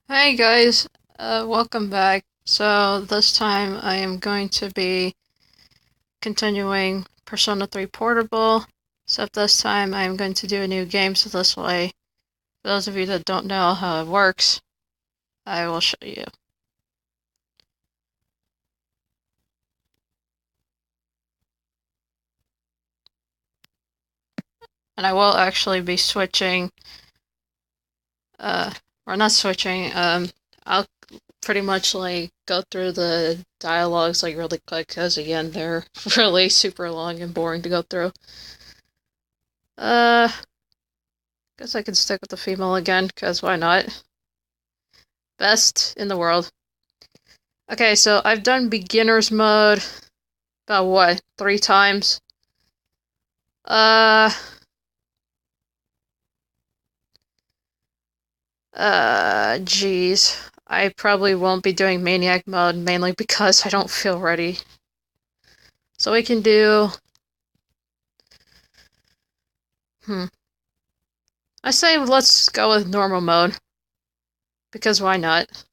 Hi guys, welcome back. So this time I am going to be continuing Persona 3 Portable, except this time I am going to do a new game, so this way, for those of you that don't know how it works, I will show you. And I will actually be switching, uh, or not switching, I'll pretty much like go through the dialogues like really quick, because again, they're really super long and boring to go through. Uh, Guess I can stick with the female again, because why not? Best in the world. Okay, so I've done beginner's mode about what, 3 times? Uh, geez. I probably won't be doing maniac mode mainly because I don't feel ready. So we can do, hmm. I say let's go with normal mode, because why not?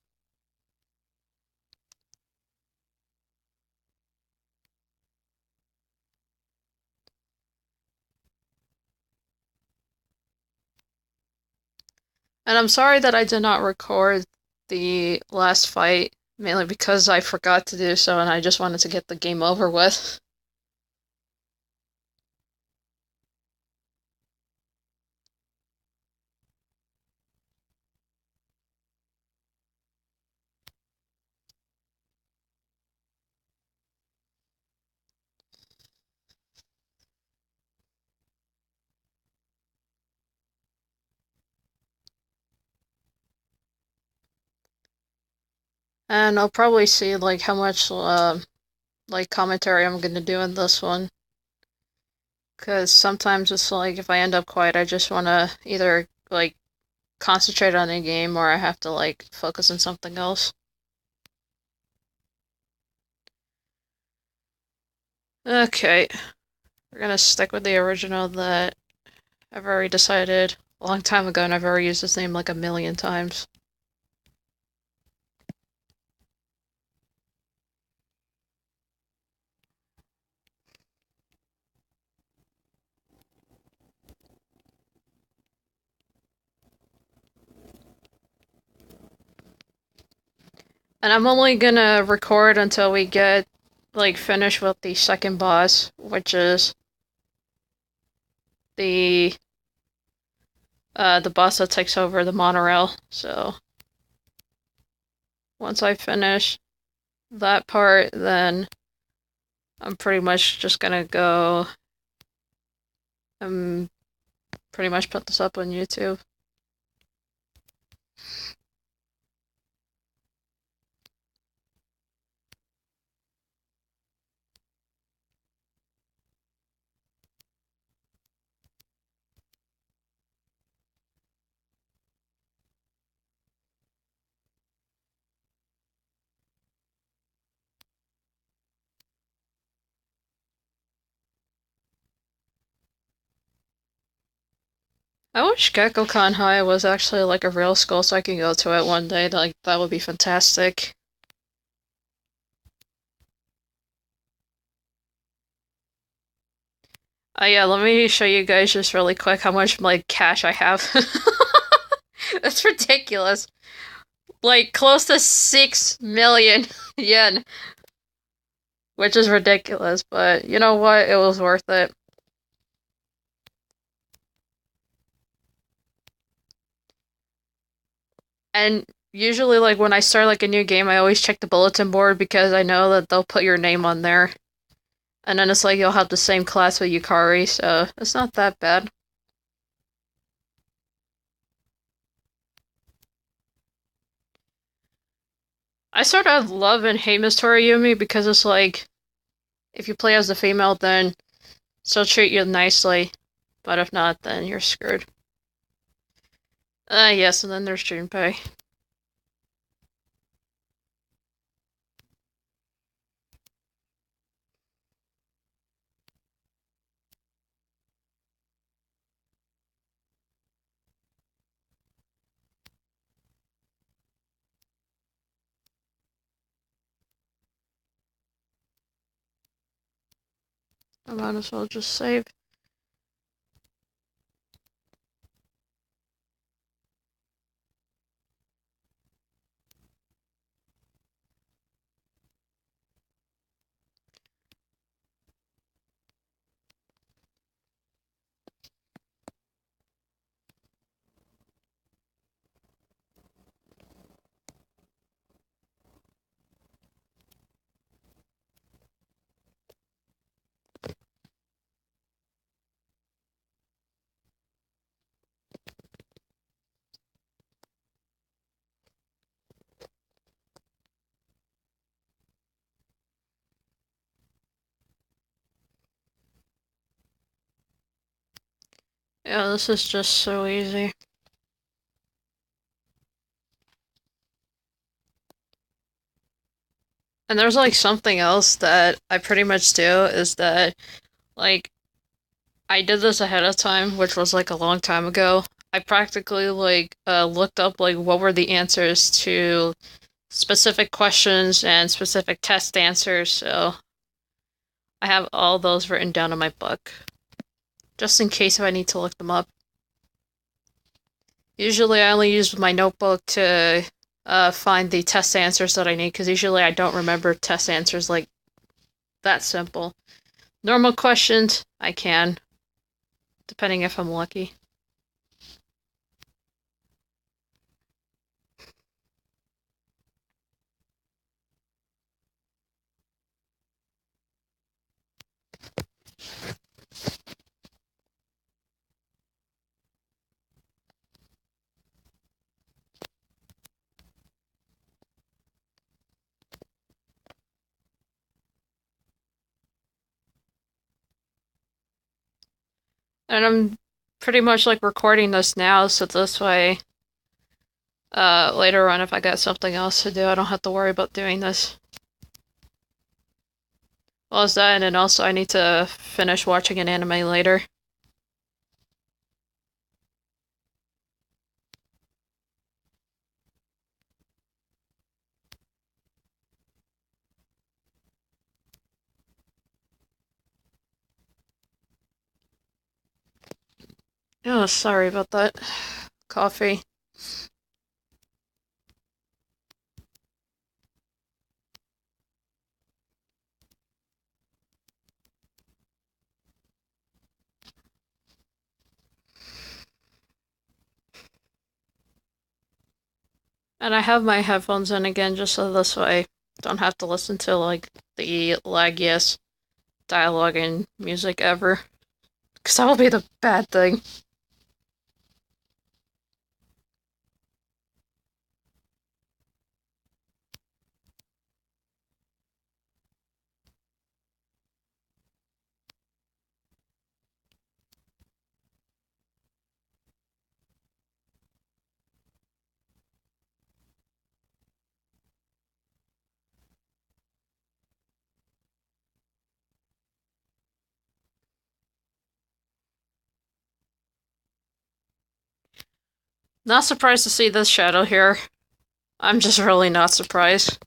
And I'm sorry that I did not record the last fight, mainly because I forgot to do so and I just wanted to get the game over with. And I'll probably see like how much like commentary I'm gonna do in this one. Cause sometimes it's like if I end up quiet, I just wanna either like concentrate on the game or I have to like focus on something else. Okay, we're gonna stick with the original that I've already decided a long time ago, and I've already used this name like a million times. And I'm only gonna record until we get like finished with the second boss, which is the the boss that takes over the monorail. So once I finish that part, then I'm pretty much just gonna go and pretty much put this up on YouTube. I wish GeckoCon High was actually like a real school so I can go to it one day. Like that would be fantastic. Yeah, let me show you guys just really quick how much like cash I have. That's ridiculous. Like close to 6 million yen, which is ridiculous, but you know what? It was worth it. And usually like when I start like a new game, I always check the bulletin board because I know that they'll put your name on there. And then it's like you'll have the same class with Yukari, so it's not that bad. I sort of love and hate Miss Toriyumi because it's like if you play as the female, then she'll treat you nicely, but if not, then you're screwed. Yes, and then there's Junpei. I might as well just save. Yeah, this is just so easy. And there's like something else that I pretty much do is that like I did this ahead of time, which was like a long time ago. I practically like looked up like what were the answers to specific questions and specific test answers, so I have all those written down in my book, just in case if I need to look them up. Usually I only use my notebook to find the test answers that I need, because usually I don't remember test answers like that simple. Normal questions, I can, depending if I'm lucky. And I'm pretty much like recording this now, so this way, later on, if I got something else to do, I don't have to worry about doing this. Well, as that, and then also I need to finish watching an anime later. Oh, sorry about that. Coffee. And I have my headphones in again just so this way I don't have to listen to like the laggiest dialogue and music ever. Because that will be the bad thing. Not surprised to see this shadow here. I'm just really not surprised.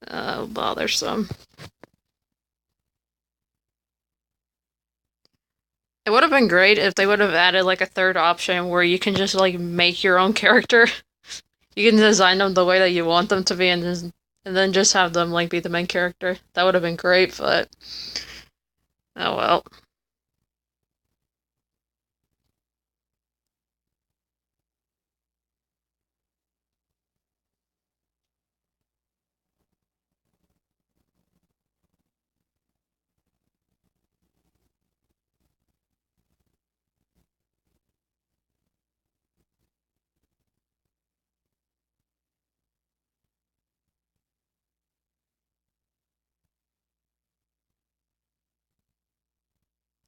Bothersome. It would have been great if they would have added like a third option where you can just like make your own character. You can design them the way that you want them to be, and then just have them like be the main character. That would have been great, but oh well.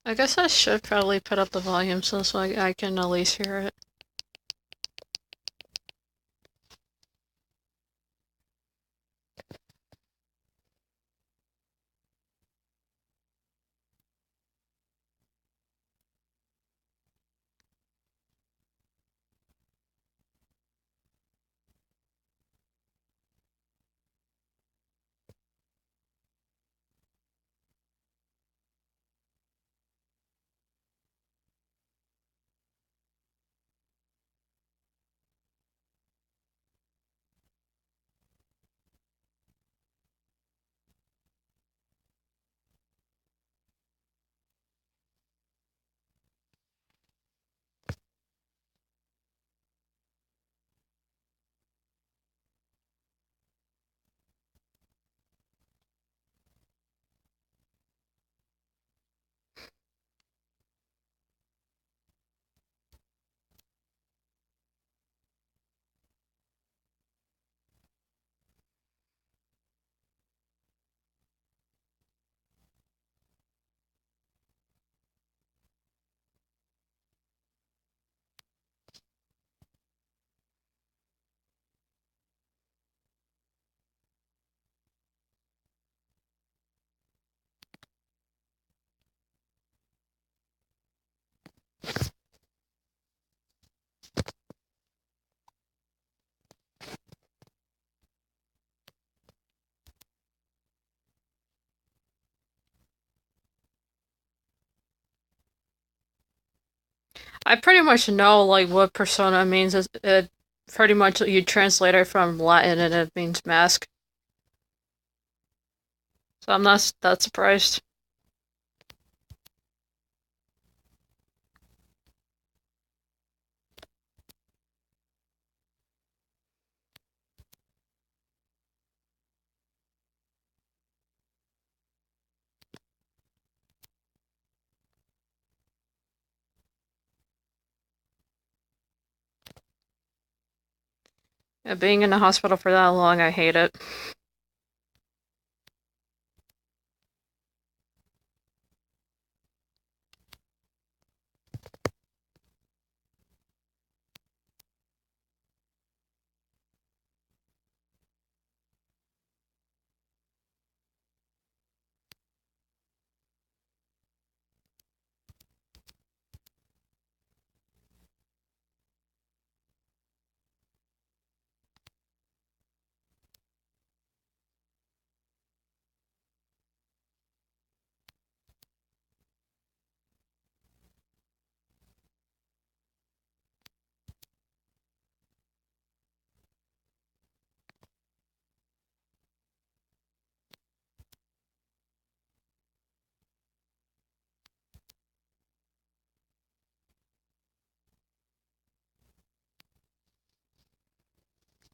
I guess I should probably put up the volume so I can at least hear it. I pretty much know like what persona means. It pretty much you translate it from Latin and it means mask. So I'm not that surprised. Yeah, being in the hospital for that long, I hate it.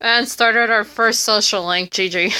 And started our first social link, GG.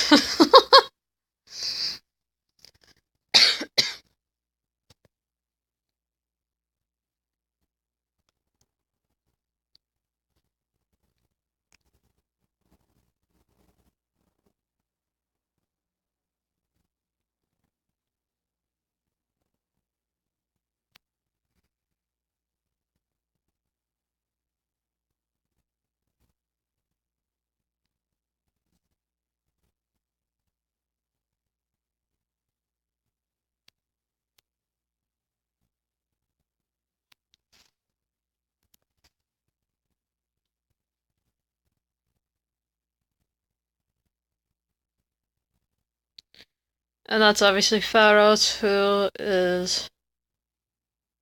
And that's obviously Pharos, who is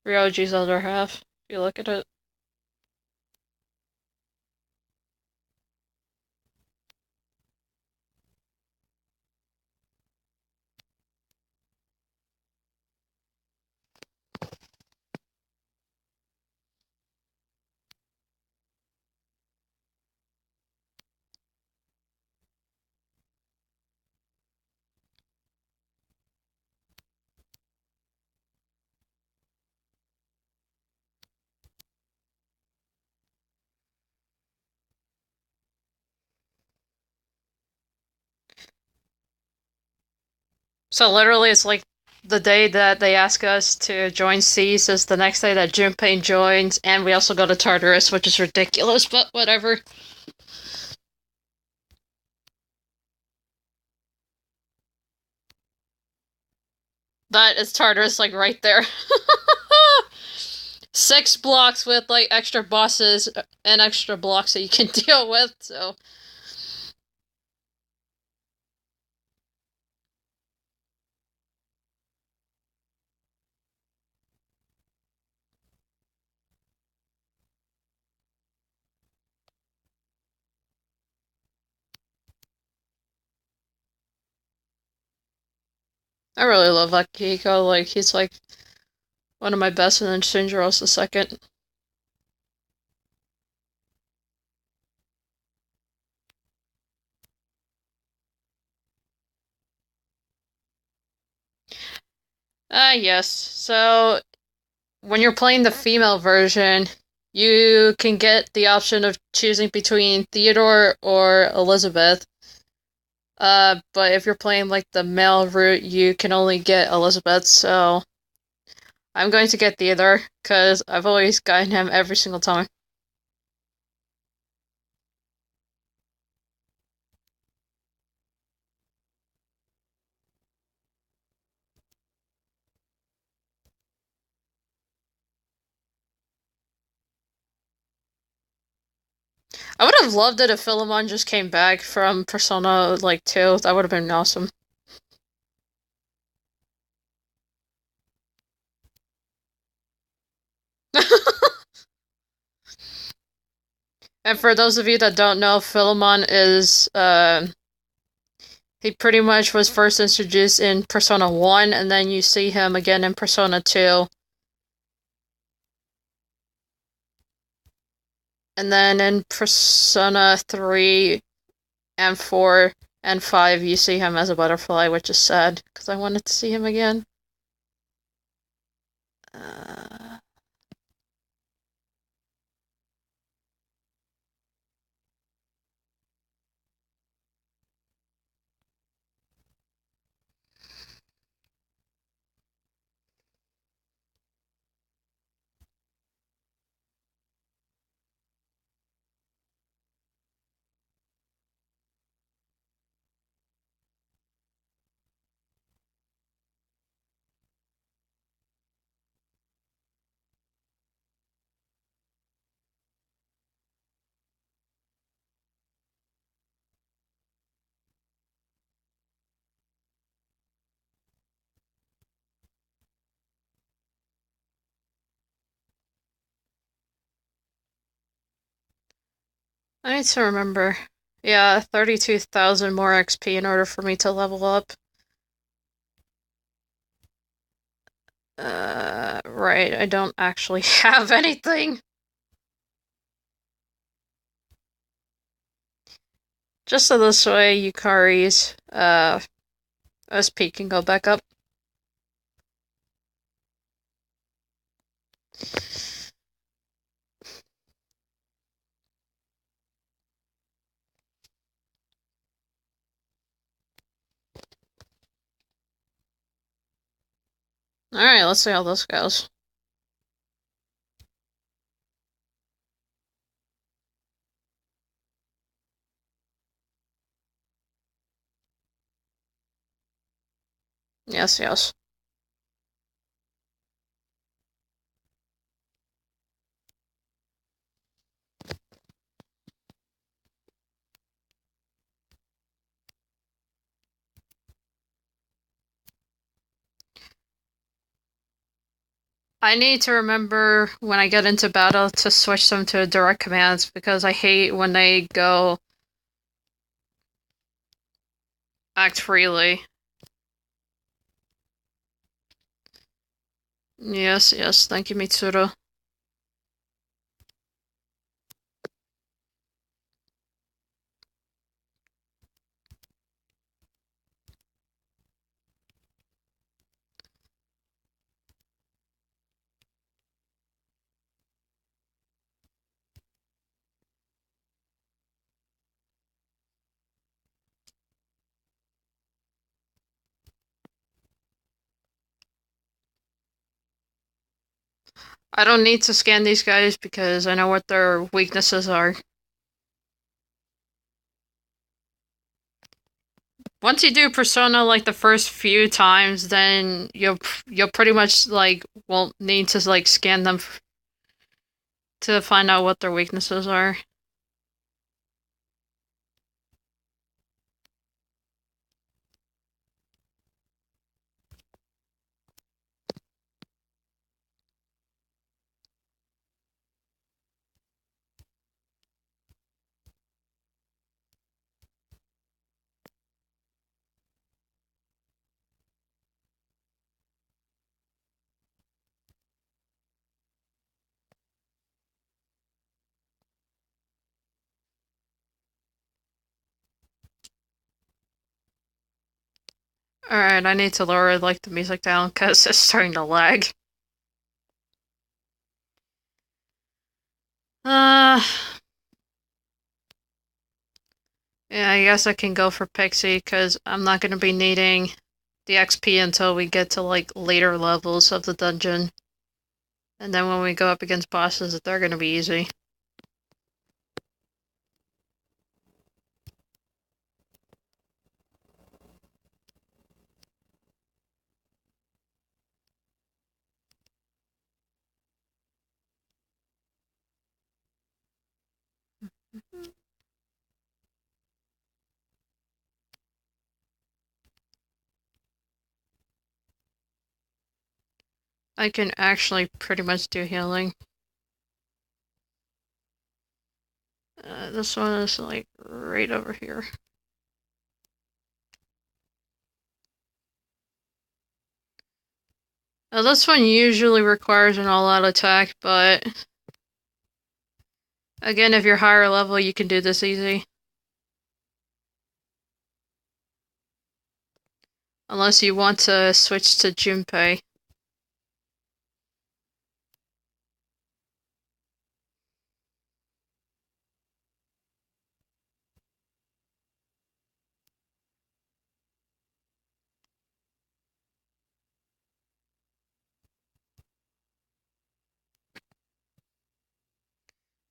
Ryoji's other half, if you look at it. So literally, it's like the day that they ask us to join Cease is the next day that Junpei joins, and we also go to Tartarus, which is ridiculous, but whatever. That is Tartarus, like, right there. 6 blocks with, like, extra bosses and extra blocks that you can deal with, so... I really love Akihiko, like, he's, like, one of my best, and then Shinjiro's the second. Yes. So, when you're playing the female version, you can get the option of choosing between Theodore or Elizabeth. But if you're playing like the male route, you can only get Elizabeth, so I'm going to get Theodore, because I've always gotten him every single time. I would have loved it if Philemon just came back from Persona, like, 2. That would have been awesome. And for those of you that don't know, Philemon is he pretty much was first introduced in Persona 1, and then you see him again in Persona 2. And then in Persona 3 and 4 and 5, you see him as a butterfly, which is sad, because I wanted to see him again. I need to remember. Yeah, 32,000 more XP in order for me to level up. Right, I don't actually have anything. Just so this way, Yukari's, SP can go back up. Alright, let's see how this goes. Yes, yes. I need to remember when I get into battle to switch them to direct commands, because I hate when they go act freely. Yes, yes, thank you, Mitsuru. I don't need to scan these guys because I know what their weaknesses are. Once you do Persona like the first few times, then you'll pretty much like won't need to like scan them to find out what their weaknesses are. Alright, I need to lower like the music down because it's starting to lag. Uh yeah, I guess I can go for Pixie because I'm not gonna be needing the XP until we get to like later levels of the dungeon. And then when we go up against bosses, they're gonna be easy. I can actually pretty much do healing. This one is like right over here. Now this one usually requires an all-out attack, but again, if you're higher level, you can do this easy. Unless you want to switch to Junpei.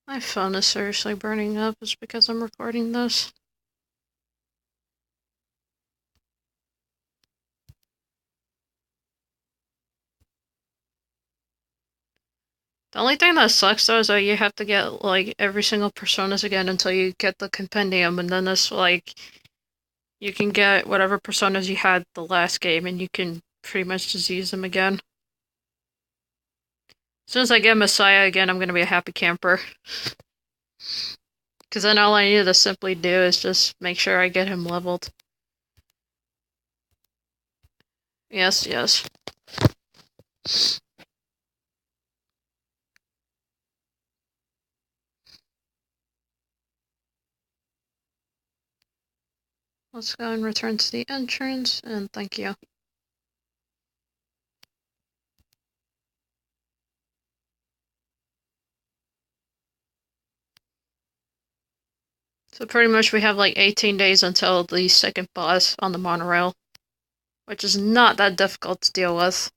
My phone is seriously burning up. It's because I'm recording this. The only thing that sucks though is that you have to get like every single personas again until you get the compendium, and then it's like you can get whatever personas you had the last game and you can pretty much just use them again. As soon as I get Messiah again, I'm gonna be a happy camper. Because then all I need to simply do is just make sure I get him leveled. Yes, yes. Let's go and return to the entrance, and thank you. So pretty much we have like 18 days until the second boss on the monorail, which is not that difficult to deal with.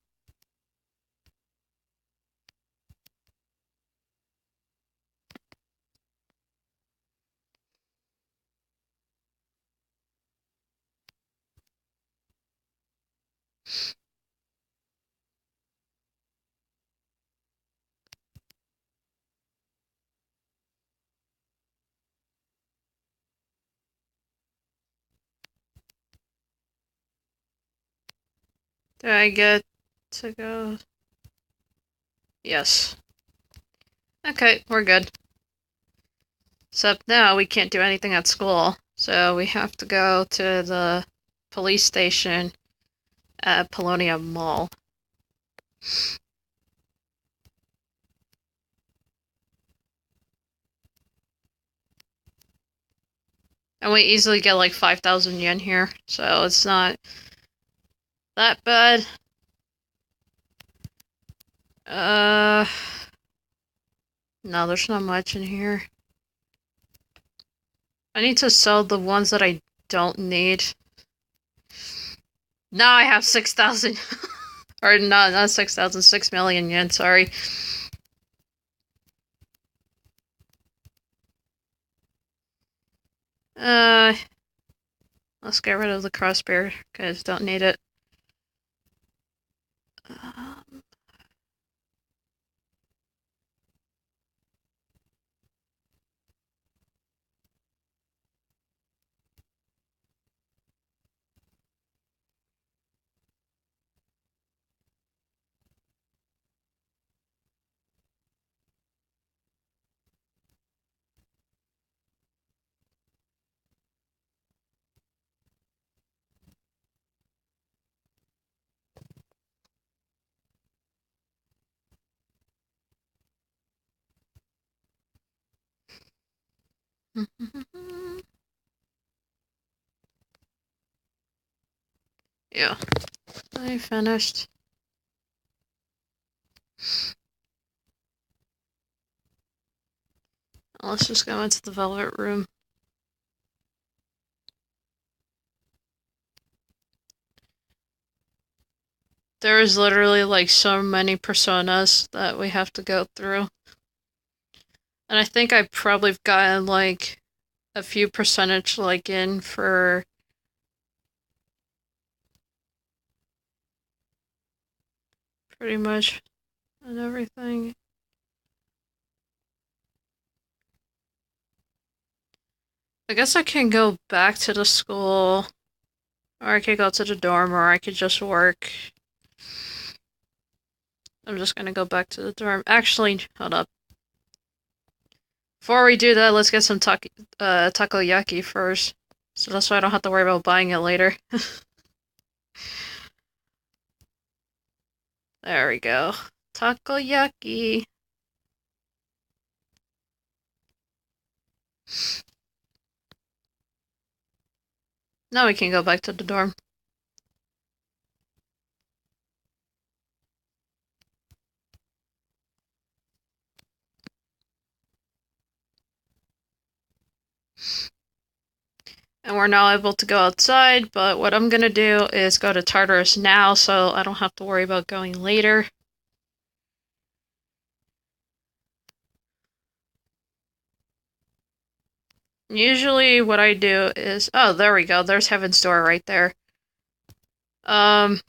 Do I get to go? Yes. Okay, we're good. Except now we can't do anything at school, so we have to go to the police station at Polonia Mall. And we easily get like 5,000 yen here, so it's not that bad. No, there's not much in here. I need to sell the ones that I don't need. Now I have 6,000. Or not 6,000, 6 million yen, sorry. Let's get rid of the crossbear, because don't need it. Yeah, I finished. Let's just go into the velvet room. There is literally like so many personas that we have to go through. And I think I probably have gotten like a few percentage like in for pretty much and everything. I guess I can go back to the school, or I could go to the dorm, or I could just work. I'm just gonna go back to the dorm. Actually, hold up. Before we do that, let's get some takoyaki first. So that's why I don't have to worry about buying it later. There we go. Takoyaki. Now we can go back to the dorm. And we're now able to go outside, but what I'm gonna do is go to Tartarus now so I don't have to worry about going later. Usually what I do is, oh, there we go, there's Heaven's Door right there. Um,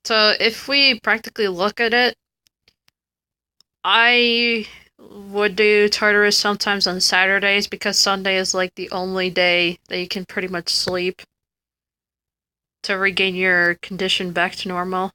so if we practically look at it, I would do Tartarus sometimes on Saturdays because Sunday is like the only day that you can pretty much sleep to regain your condition back to normal.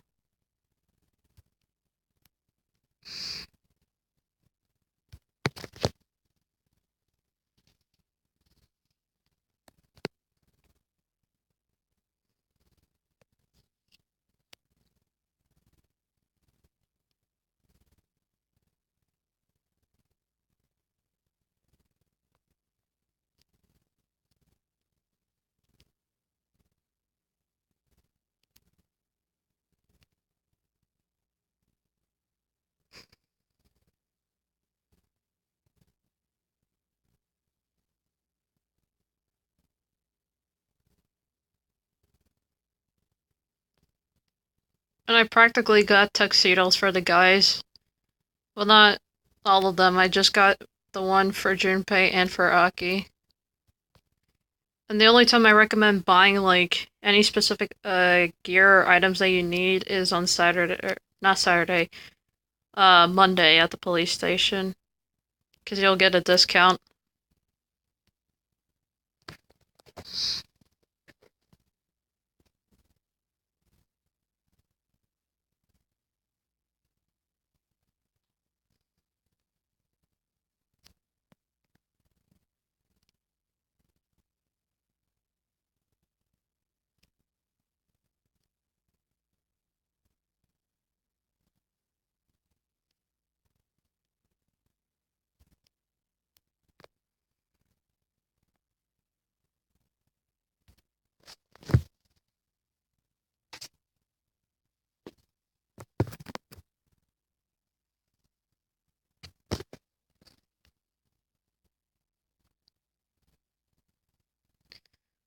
And I practically got tuxedos for the guys. Well, not all of them. I just got the one for Junpei and for Aki. And the only time I recommend buying like any specific gear or items that you need is on Saturday, not Saturday, Monday at the police station, because you'll get a discount.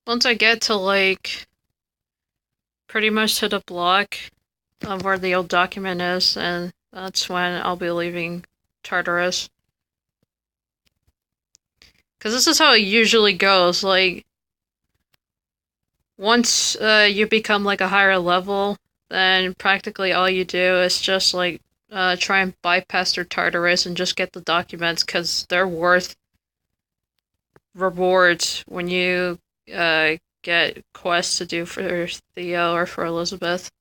Once I get to like pretty much to the block of where the old document is, and that's when I'll be leaving Tartarus. Because this is how it usually goes. Like, once you become like a higher level, then practically all you do is just like try and bypass their Tartarus and just get the documents because they're worth rewards when you get quests to do for Theo or for Elizabeth.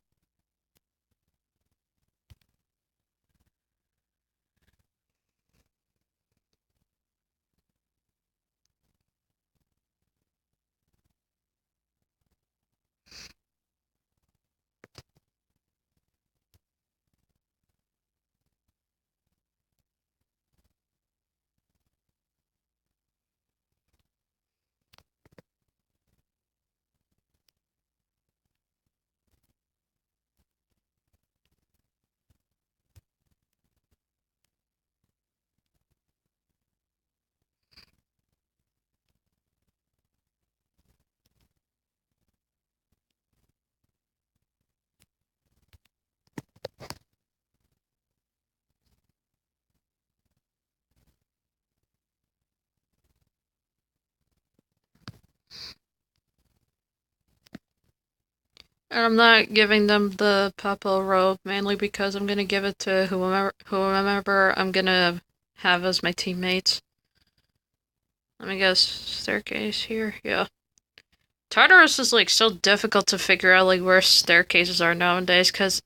And I'm not giving them the papal robe mainly because I'm gonna give it to whomever I'm gonna have as my teammates. Let me guess, staircase here? Yeah. Tartarus is like so difficult to figure out like where staircases are nowadays because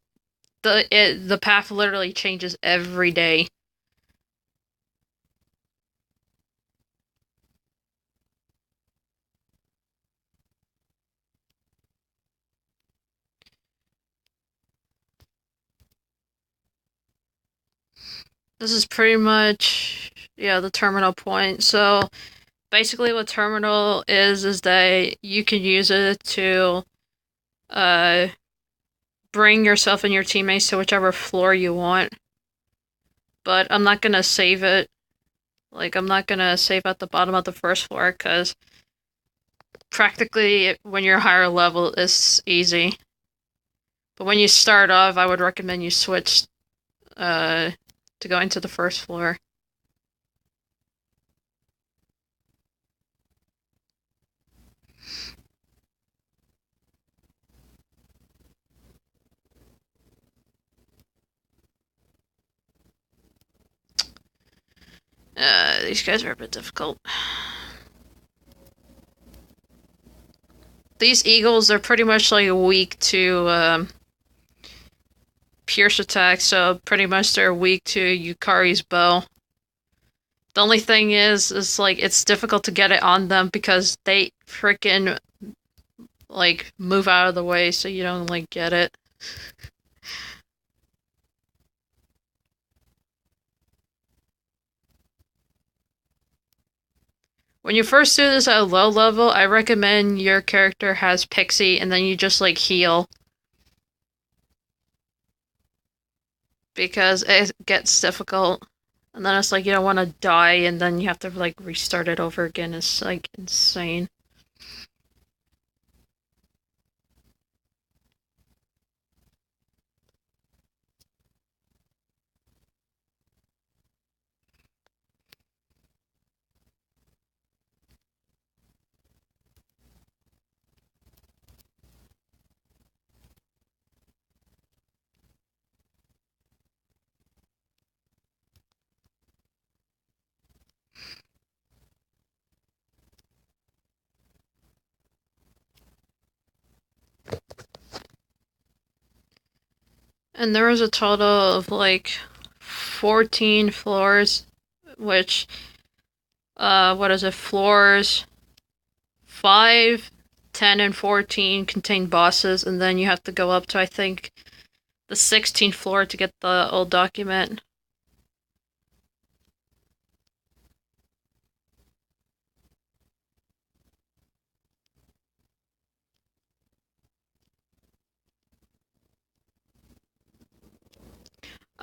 the path literally changes every day. This is pretty much, yeah, the terminal point. So basically what terminal is that you can use it to uh, bring yourself and your teammates to whichever floor you want. But I'm not gonna save it. Like, I'm not gonna save at the bottom of the first floor because practically when you're higher level, it's easy. But when you start off, I would recommend you switch uh, to going to the first floor. These guys are a bit difficult. These eagles are pretty much like weak to pierce attack, so pretty much they're weak to Yukari's bow. The only thing is like it's difficult to get it on them because they freaking like move out of the way so you don't like get it. When you first do this at a low level, I recommend your character has Pixie and then you just like heal. Because it gets difficult. And then it's like you don't want to die and then you have to like restart it over again. It's like insane. And there was a total of like 14 floors, which, what is it? Floors 5, 10, and 14 contain bosses, and then you have to go up to, I think, the 16th floor to get the old document.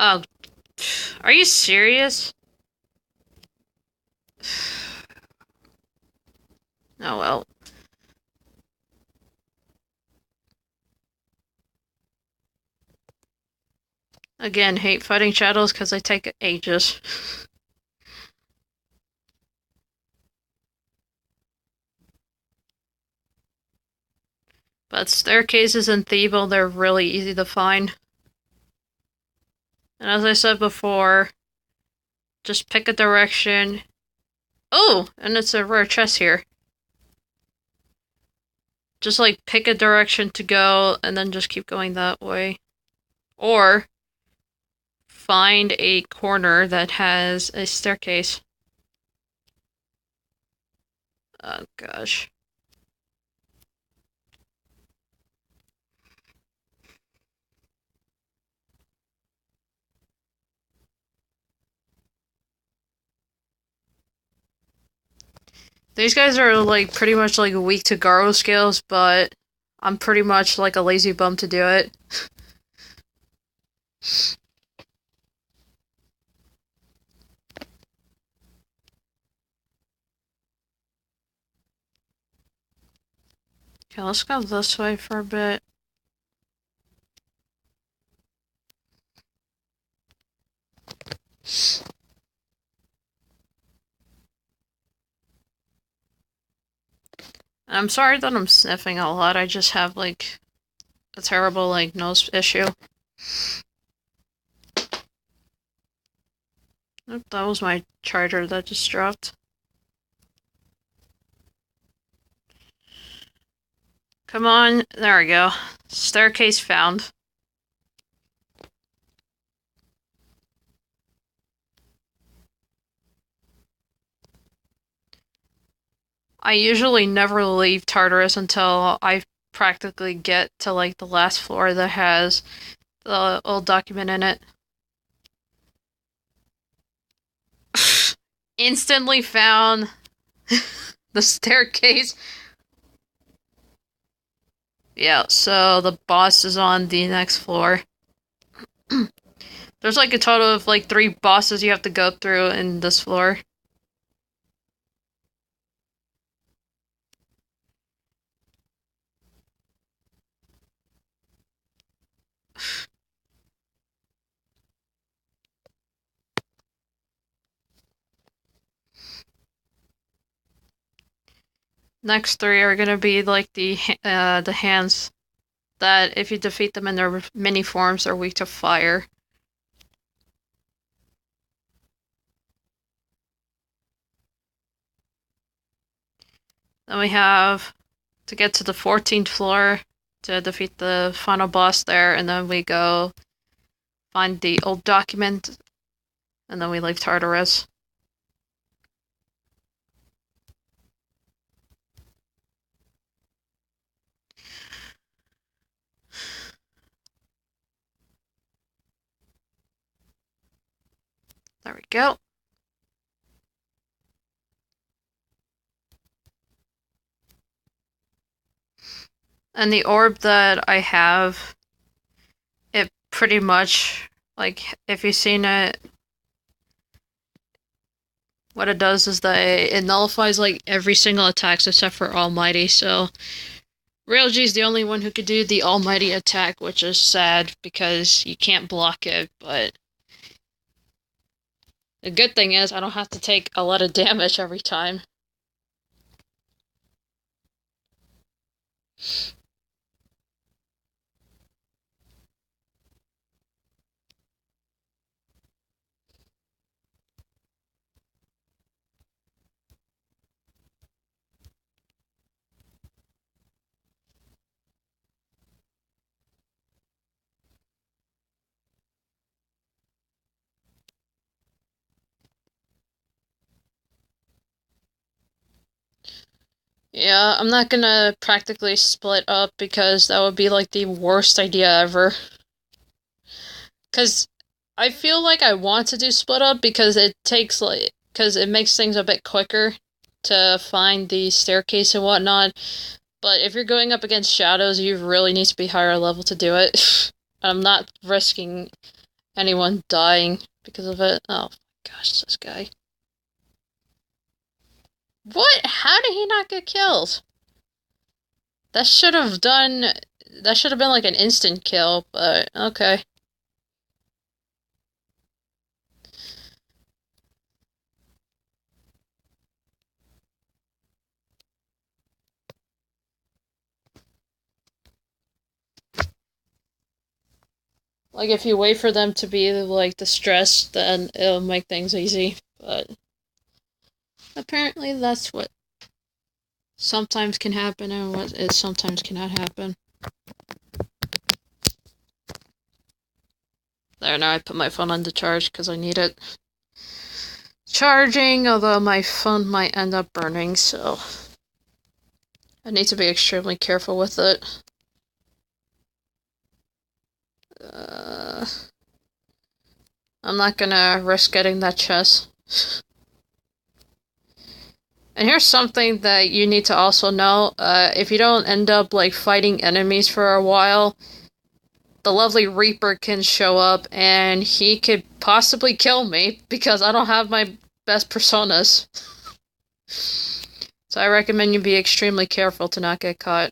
Oh, are you serious? Oh well. Again, hate fighting shadows because they take ages. But staircases in Thievel, they're really easy to find. And as I said before, just pick a direction. Oh, and it's a rare chest here. Just like pick a direction to go and then just keep going that way. Or find a corner that has a staircase. Oh gosh. These guys are like pretty much like weak to Garo skills, but I'm pretty much like a lazy bum to do it. Okay, let's go this way for a bit. I'm sorry that I'm sniffing a lot, I just have like a terrible like nose issue. Oop, that was my charger that just dropped. Come on, there we go. Staircase found. I usually never leave Tartarus until I practically get to like the last floor that has the old document in it. instantly found the staircase. Yeah, so the boss is on the next floor. There's like a total of like 3 bosses you have to go through in this floor. Next 3 are gonna be like the hands that if you defeat them in their mini forms are weak to fire. Then we have to get to the 14th floor to defeat the final boss there, and then we go find the old document, and then we leave Tartarus. There we go. And the orb that I have, it pretty much, like, if you've seen it, what it does is that it nullifies, like, every single attack except for Almighty, so Railg is the only one who could do the Almighty attack, which is sad, because you can't block it, but the good thing is I don't have to take a lot of damage every time. Yeah, I'm not gonna practically split up because that would be like the worst idea ever. Because I feel like I want to do split up because it takes like, because it makes things a bit quicker to find the staircase and whatnot. But if you're going up against shadows, you really need to be higher level to do it. I'm not risking anyone dying because of it. Oh gosh, this guy. What? How did he not get killed? That should have done. That should have been like an instant kill, but okay. Like, if you wait for them to be, like, distressed, then it'll make things easy. But apparently that's what sometimes can happen and what it sometimes cannot happen. There, now I put my phone on the charge because I need it charging, although my phone might end up burning, so I need to be extremely careful with it. I'm not gonna risk getting that chest. And here's something that you need to also know. If you don't end up, like, fighting enemies for a while, the lovely Reaper can show up, and he could possibly kill me, because I don't have my best personas. So I recommend you be extremely careful to not get caught.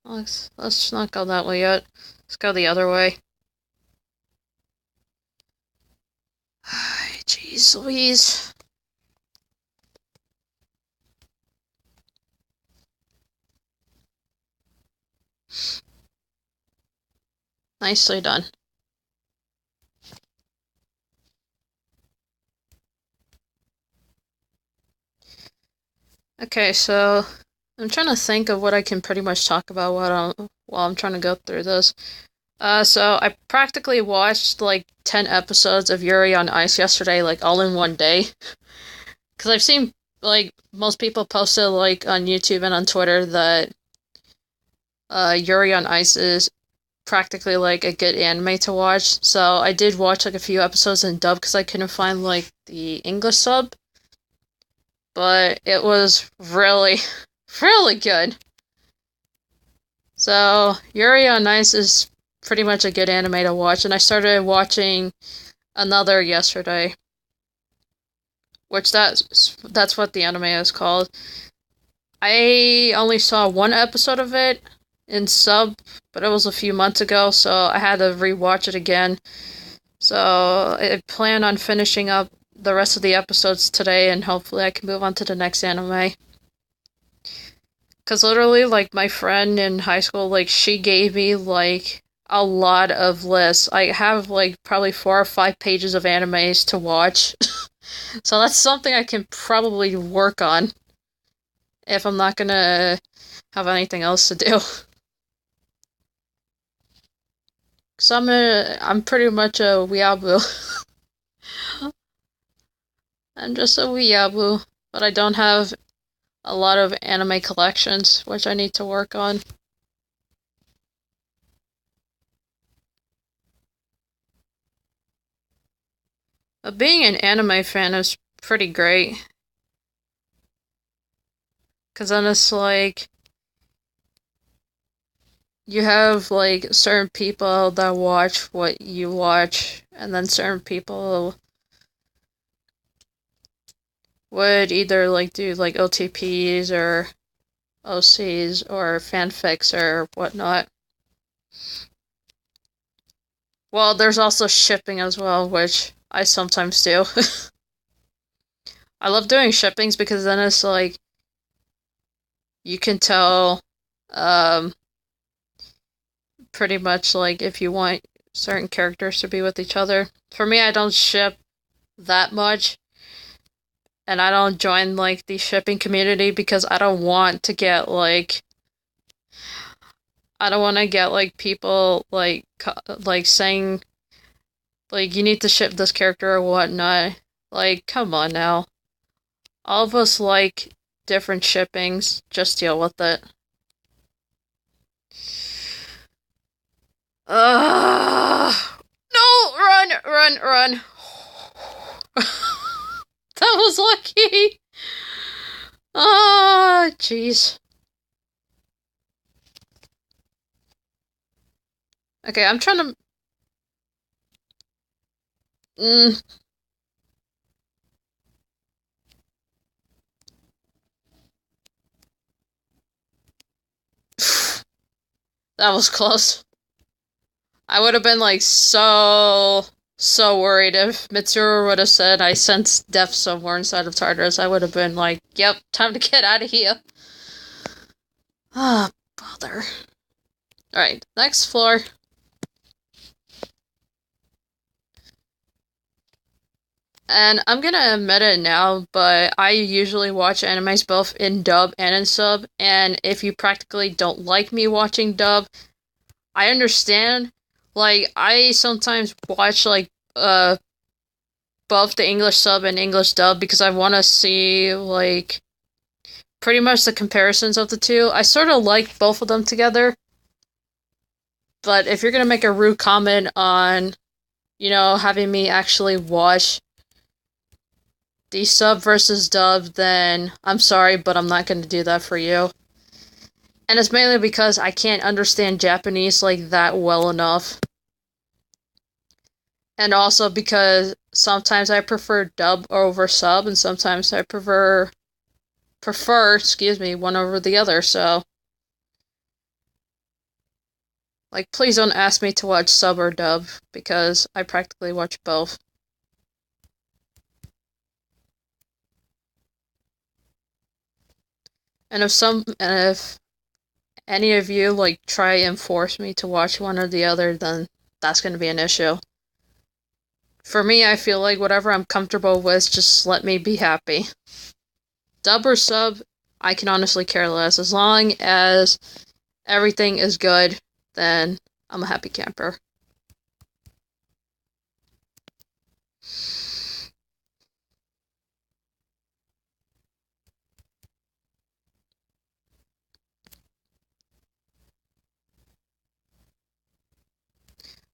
Let's not go that way yet. Let's go the other way. Jeez Louise. Nicely done. Okay, so I'm trying to think of what I can pretty much talk about while I'm trying to go through this. So I practically watched like 10 episodes of Yuri on Ice yesterday, like all in one day. Because I've seen like most people posted like on YouTube and on Twitter that Yuri on Ice is practically like a good anime to watch. So I did watch like a few episodes in dub because I couldn't find like the English sub. But it was really, really good. So Yuri on Ice is pretty much a good anime to watch, and I started watching another yesterday, which that's what the anime is called. I only saw one episode of it in sub, but it was a few months ago, so I had to rewatch it again. So I plan on finishing up the rest of the episodes today, and hopefully I can move on to the next anime. Because literally, like, my friend in high school, like, she gave me, like, a lot of lists. I have, like, probably 4 or 5 pages of animes to watch. So that's something I can probably work on if I'm not gonna have anything else to do. Cause I'm pretty much a weeaboo. I'm just a weeaboo, but I don't have a lot of anime collections, which I need to work on. But being an anime fan is pretty great. Cause then it's like you have like certain people that watch what you watch, and then certain people would either like do like OTPs or OCs or fanfics or whatnot. Well, there's also shipping as well, which I sometimes do. I love doing shippings because then it's like you can tell pretty much like if you want certain characters to be with each other. For me, I don't ship that much, and I don't join like the shipping community because I don't want to get like people like saying like you need to ship this character or whatnot. Like, come on now. All of us like different shippings. Just deal with it. No! Run! Run! Run! That was lucky! Ah, jeez. Okay, I'm trying to... That was close. I would have been like so worried if Mitsuru would have said I sense death somewhere inside of Tartarus. I would have been like, yep, time to get out of here. Ah, bother. Alright, next floor. And I'm gonna admit it now, but I usually watch animes both in dub and in sub, and if you practically don't like me watching dub, I understand. Like, I sometimes watch, like, both the English sub and English dub because I want to see, like, pretty much the comparisons of the two. I sort of like both of them together, but if you're gonna make a rude comment on, having me actually watch the sub versus dub, then I'm sorry, but I'm not gonna do that for you. And it's mainly because I can't understand Japanese like that well enough. And also because sometimes I prefer dub over sub, and sometimes I prefer, one over the other, so... Like, please don't ask me to watch sub or dub, because I practically watch both. And if any of you, like, try and force me to watch one or the other, then that's gonna be an issue. For me, I feel like whatever I'm comfortable with, just let me be happy. Dub or sub, I can honestly care less. As long as everything is good, then I'm a happy camper.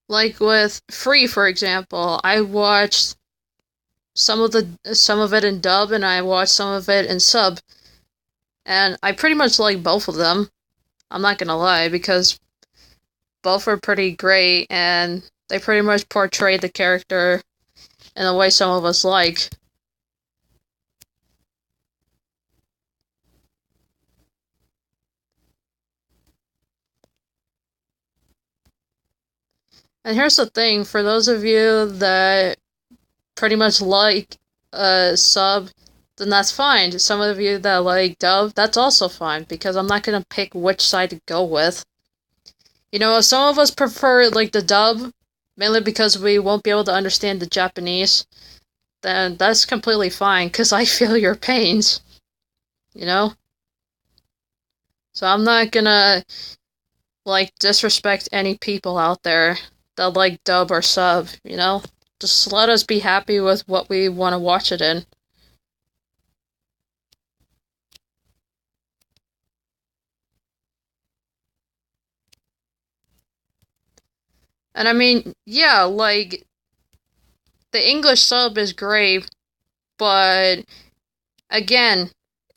Like with Free, for example, I watched some of it in dub and I watched some of it in sub, and I pretty much like both of them. I'm not gonna lie, because both are pretty great and they pretty much portray the character in a way some of us like. And here's the thing, for those of you that pretty much like sub, then that's fine. Some of you that like dub, that's also fine, because I'm not gonna pick which side to go with. You know, some of us prefer like the dub, mainly because we won't be able to understand the Japanese, then that's completely fine, because I feel your pains, you know? So I'm not gonna, like, disrespect any people out there that like dub or sub, you know? Just let us be happy with what we want to watch it in. And I mean, yeah, like, the English sub is great, but again,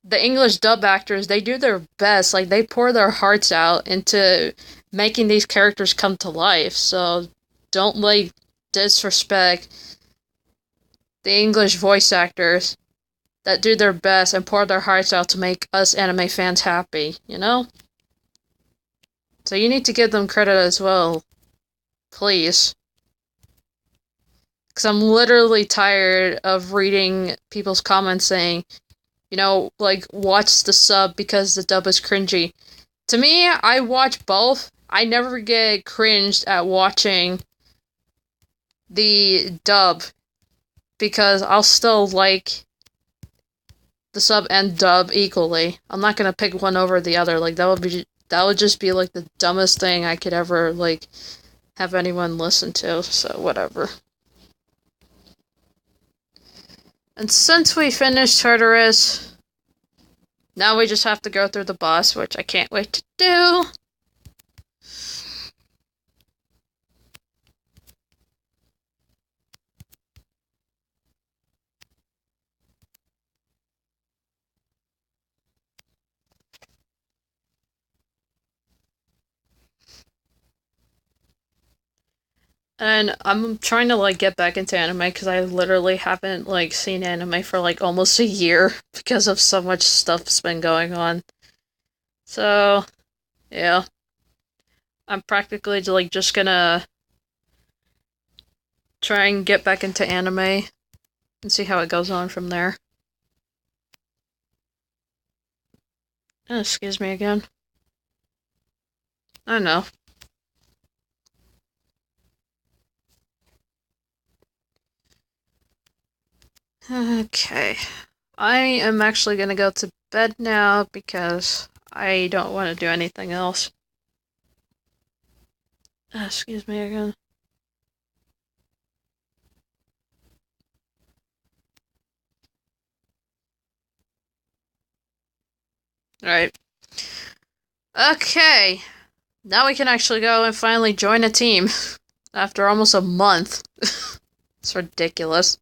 the English dub actors, they do their best. Like, they pour their hearts out into making these characters come to life. So don't, like, disrespect the English voice actors that do their best and pour their hearts out to make us anime fans happy, you know? So you need to give them credit as well, please. Because I'm literally tired of reading people's comments saying, you know, like, watch the sub because the dub is cringy. To me, I watch both. I never get cringed at watching the dub because I'll still like the sub and dub equally. I'm not gonna pick one over the other. Like, that would just be like the dumbest thing I could ever like have anyone listen to. So whatever. And since we finished Tartarus, now we just have to go through the boss, which I can't wait to do. And I'm trying to like get back into anime because I literally haven't like seen anime for like almost a year because of so much stuff's been going on. So, yeah. I'm practically like just gonna try and get back into anime and see how it goes on from there. Excuse me again. I know. Okay. I am actually gonna go to bed now because I don't want to do anything else. Excuse me again. Alright. Okay. Now we can actually go and finally join a team after almost a month. It's ridiculous.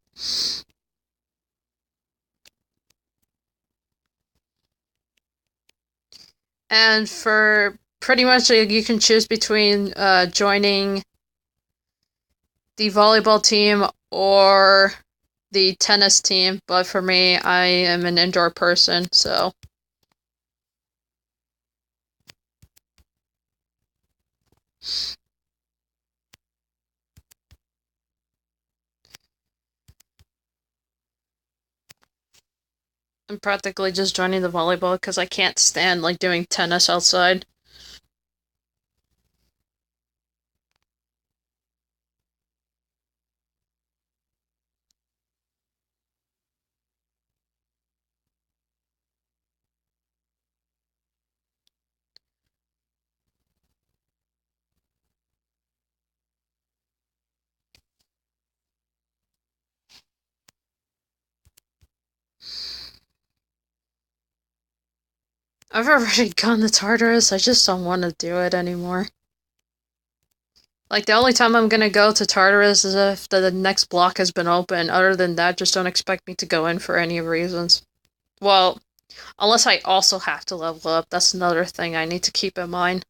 And for pretty much you can choose between joining the volleyball team or the tennis team, but for me, I am an indoor person, so. I'm practically just joining the volleyball because I can't stand like doing tennis outside. I've already gone to Tartarus, I just don't want to do it anymore. Like, the only time I'm gonna go to Tartarus is if the next block has been open. Other than that, just don't expect me to go in for any reasons. Well, unless I also have to level up. That's another thing I need to keep in mind.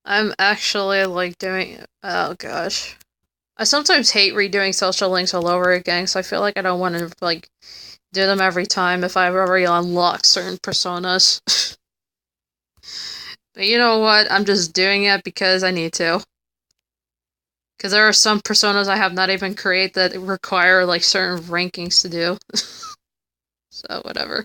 I'm actually, like, doing... Oh, gosh. I sometimes hate redoing social links all over again, so I feel like I don't want to, like, do them every time if I've already unlocked certain personas. But you know what? I'm just doing it because I need to. Because there are some personas I have not even created that require, like, certain rankings to do. So, whatever.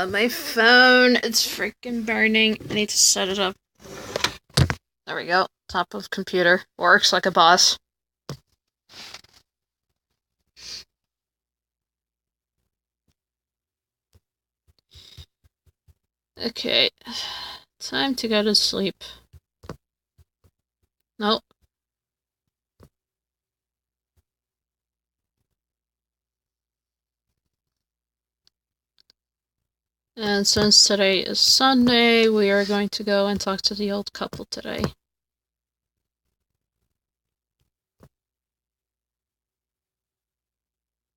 My phone, it's freaking burning. I need to set it up. There we go. Top of computer. Works like a boss. Okay. Time to go to sleep. Nope. And since today is Sunday, we are going to go and talk to the old couple today.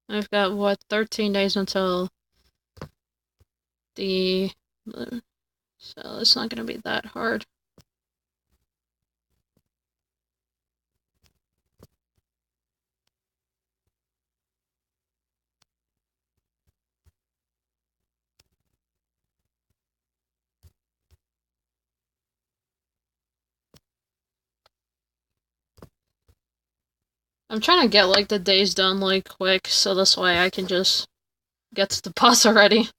I've got, what, 13 days until the... So it's not gonna be that hard. I'm trying to get, like, the days done, like, quick, so this way I can just get to the boss already.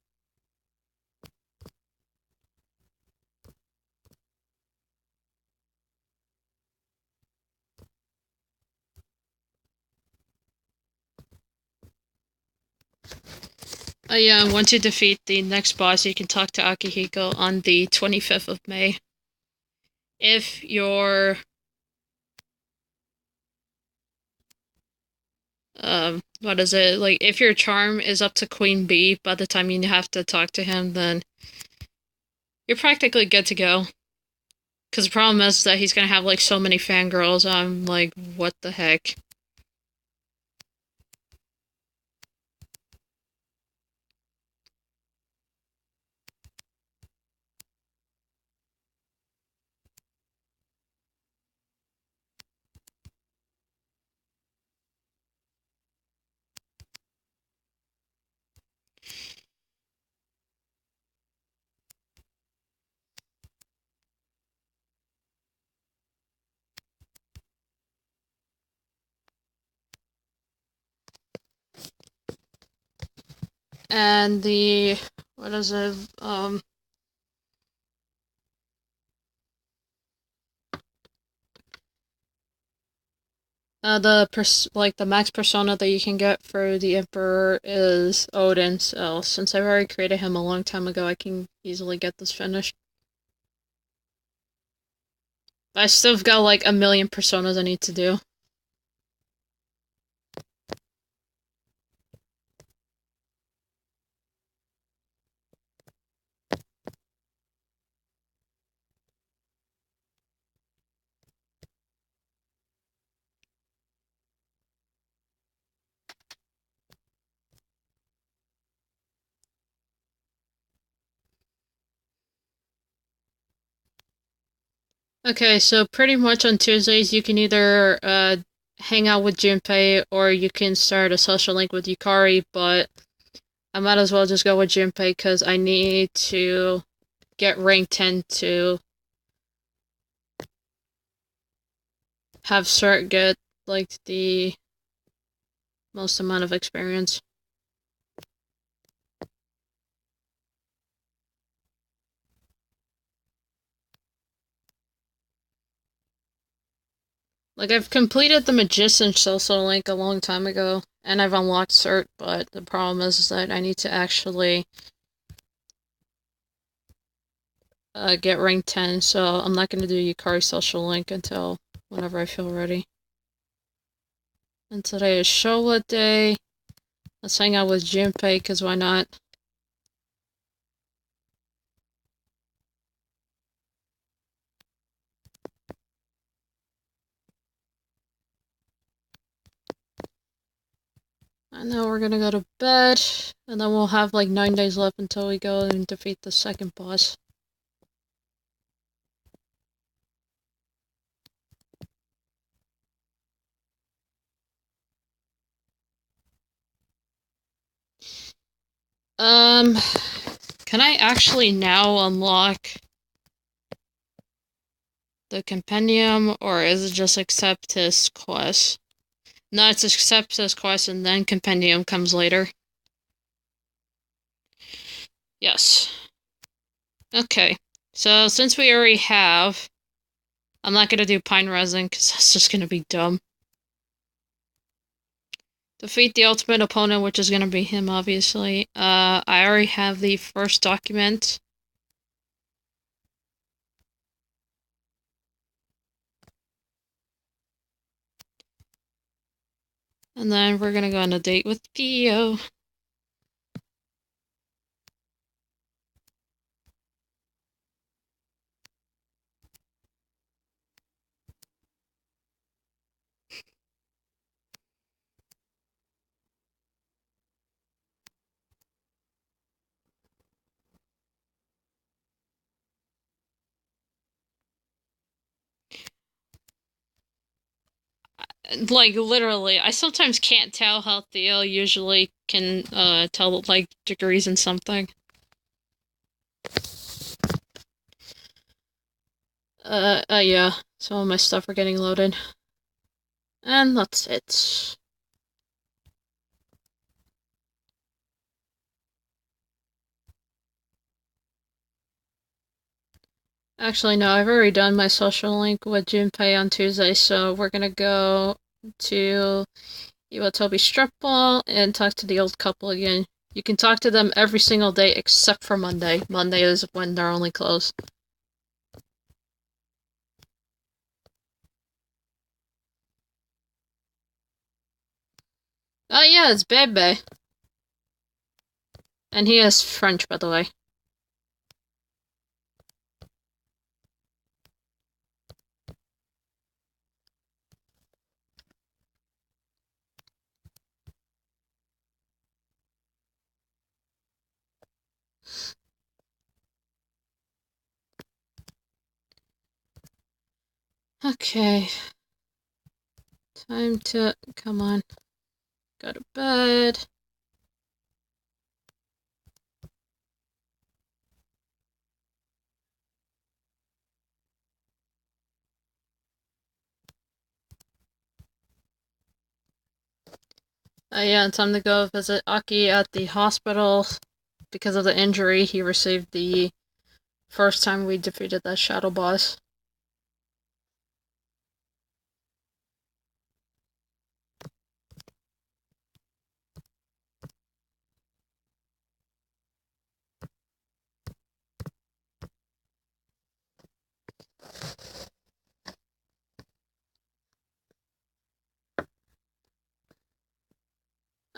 Yeah, once you defeat the next boss, you can talk to Akihiko on the 25th of May. If your... what is it? Like, if your charm is up to Queen Bee by the time you have to talk to him, then you're practically good to go. Because the problem is that he's gonna have, like, so many fangirls. I'm like, what the heck? And the... what is it? The max persona that you can get for the Emperor is Odin, so since I've already created him a long time ago, I can easily get this finished. But I still have got, like, a million personas I need to do. Okay, so pretty much on Tuesdays you can either hang out with Junpei or you can start a social link with Yukari, but I might as well just go with Junpei because I need to get rank 10 to have Cert get like the most amount of experience. Like, I've completed the Magician social link a long time ago, and I've unlocked Cert, but the problem is that I need to actually get rank 10, so I'm not going to do Yukari social link until whenever I feel ready. And today is Shola Day. Let's hang out with Junpei, because why not? And then we're gonna go to bed, and then we'll have like 9 days left until we go and defeat the second boss. Can I actually now unlock the compendium, or is it just accept his quest? No, it's accept his quest and then compendium comes later. Yes. Okay. So since we already have, I'm not gonna do pine resin because that's just gonna be dumb. Defeat the ultimate opponent, which is gonna be him, obviously. I already have the first document. And then we're gonna go on a date with Theo. Like, literally, I sometimes can't tell how Theo usually can tell, like, degrees in something. Yeah. Some of my stuff are getting loaded. And that's it. Actually, no, I've already done my social link with Junpei on Tuesday, so we're gonna go to Iwatobi Strip Mall and talk to the old couple again. You can talk to them every single day except for Monday. Monday is when they're only closed. Oh yeah, it's Bebe. And he is French, by the way. Okay. Time to, come on, go to bed. Yeah, time to go visit Aki at the hospital. Because of the injury he received the first time we defeated that shadow boss.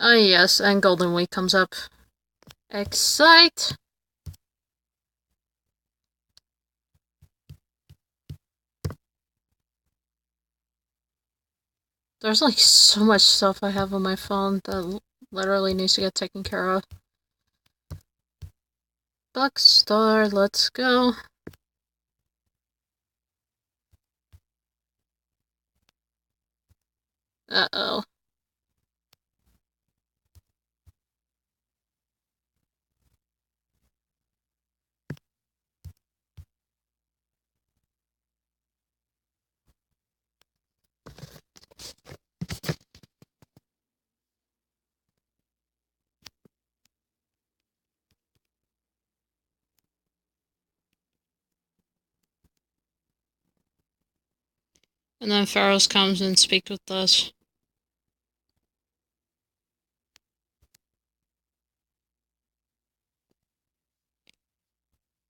Oh yes, and Golden Week comes up. Excite! There's like so much stuff I have on my phone that literally needs to get taken care of. Bookstore, let's go. Uh-oh. And then Pharaohs comes and speaks with us.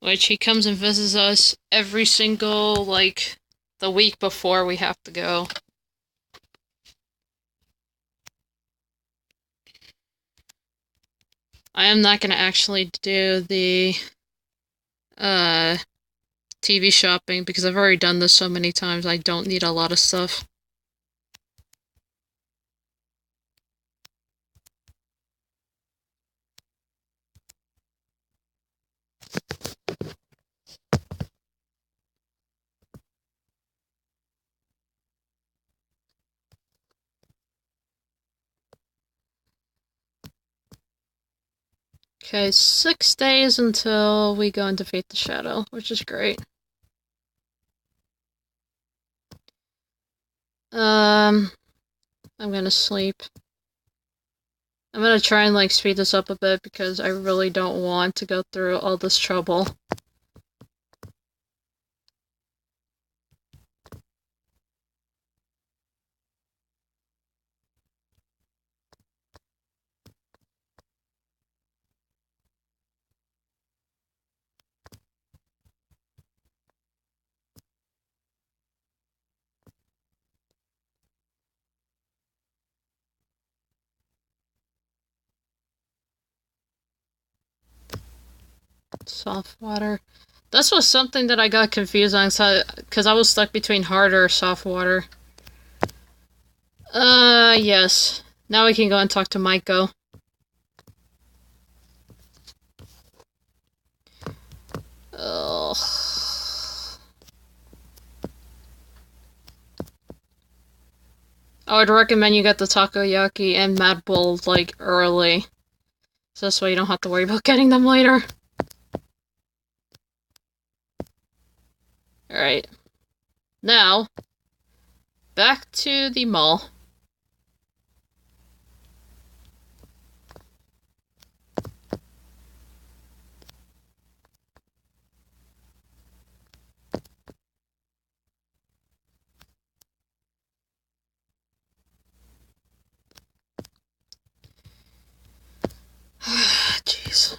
Which he comes and visits us every single, like, the week before we have to go. I am not going to actually do the TV shopping because I've already done this so many times. I don't need a lot of stuff. Okay, 6 days until we go and defeat the Shadow, which is great. I'm gonna sleep. I'm gonna try and, like, speed this up a bit because I really don't want to go through all this trouble. Soft water. This was something that I got confused on, because I was stuck between hard or soft water. Yes. Now we can go and talk to Maiko. Ugh. I would recommend you get the takoyaki and Mad Bull, like, early. So this way you don't have to worry about getting them later. Alright. Now, back to the mall. Jeez.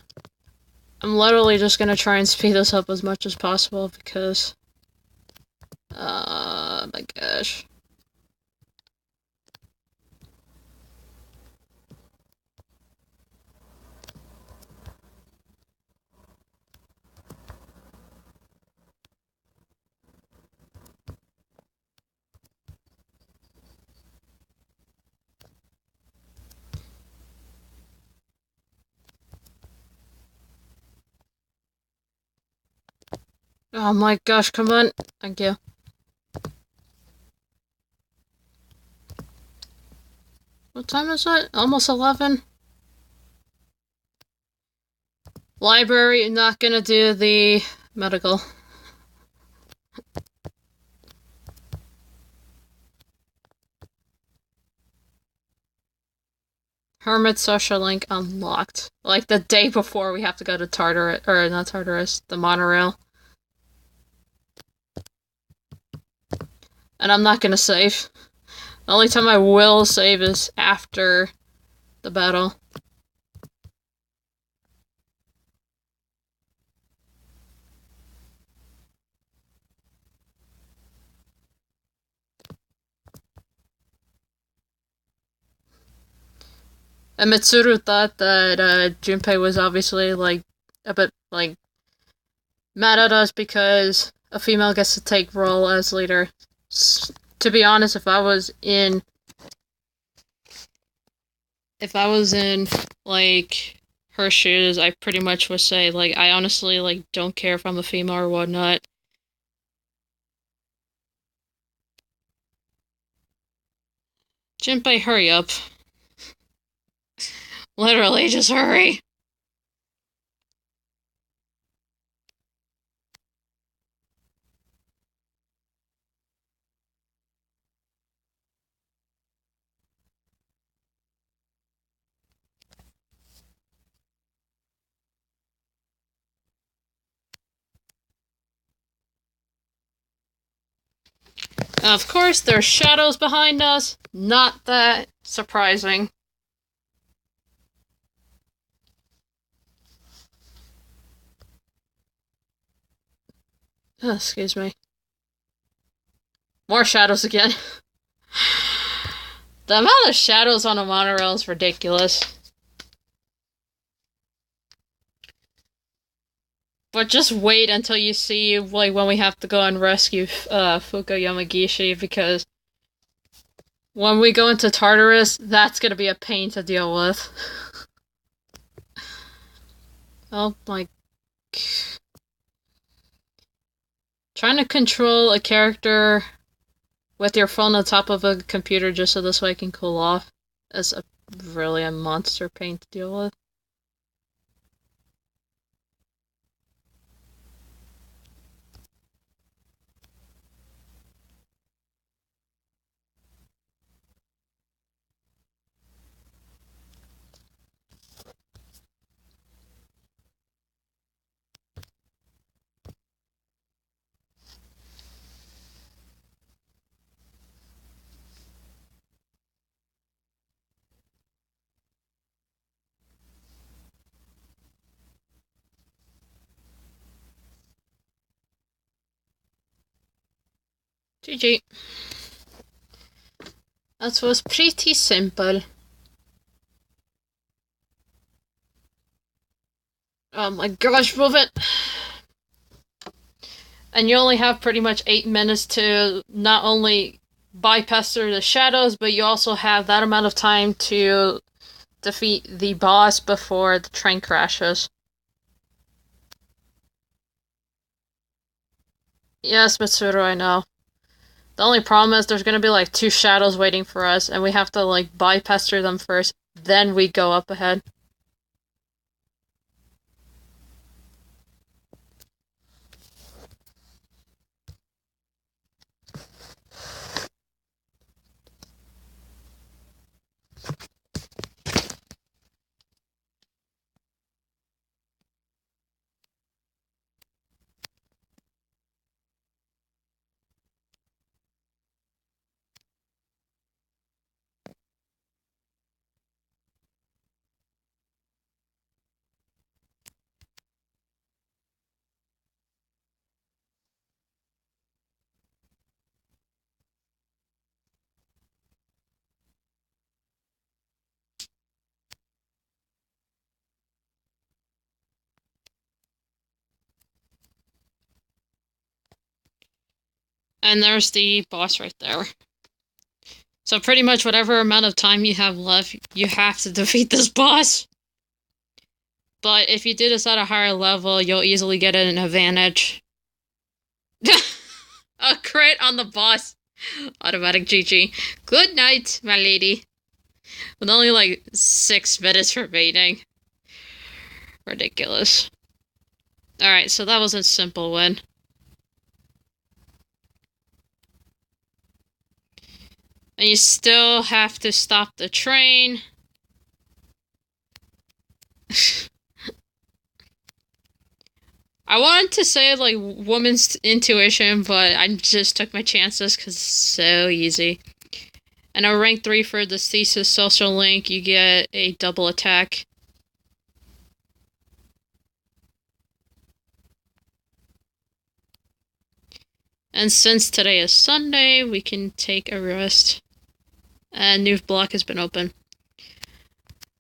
I'm literally just gonna try and speed this up as much as possible because... my gosh. Oh my gosh, come on. Thank you. What time is it? Almost 11? Library, not gonna do the medical. Hermit social link unlocked. Like the day before we have to go to Tartarus, or not Tartarus, the monorail. And I'm not gonna save. The only time I will save is after the battle. And Mitsuru thought that Junpei was obviously, like, a bit, like, mad at us because a female gets to take role as leader. To be honest, if I was in, like, her shoes, I pretty much would say, like, I honestly, like, don't care if I'm a female or whatnot. Jinbei, hurry up. Literally, just hurry. Of course, there's shadows behind us. Not that surprising. Oh, excuse me. More shadows again. The amount of shadows on a monorail is ridiculous. But just wait until you see, like, when we have to go and rescue Fuko Yamagishi, because when we go into Tartarus, that's gonna be a pain to deal with. Oh my... Trying to control a character with your phone on top of a computer just so this way I can cool off is really a monster pain to deal with. GG. That was pretty simple. Oh my gosh, move it! And you only have pretty much 8 minutes to not only bypass through the shadows, but you also have that amount of time to defeat the boss before the train crashes. Yes, Mitsuru, I know. The only problem is there's gonna be like 2 shadows waiting for us, and we have to like bypass through them first, then we go up ahead. And there's the boss right there. So pretty much whatever amount of time you have left, you have to defeat this boss. But if you do this at a higher level, you'll easily get an advantage. A crit on the boss. Automatic GG. Good night, my lady. With only like 6 minutes remaining. Ridiculous. Alright, so that was a simple win. And you still have to stop the train. I wanted to say, like, woman's intuition, but I just took my chances because it's so easy. And a rank 3 for the Thesis Social Link, you get a double attack. And since today is Sunday, we can take a rest. And new block has been open.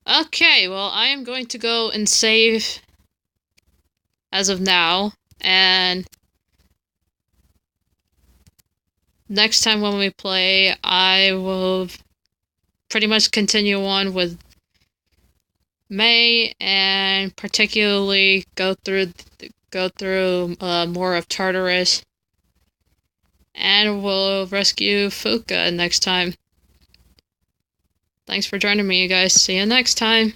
Okay, well, I am going to go and save as of now, and next time when we play, I will pretty much continue on with May, and particularly go through more of Tartarus, and we'll rescue Fuka next time. Thanks for joining me, you guys. See you next time.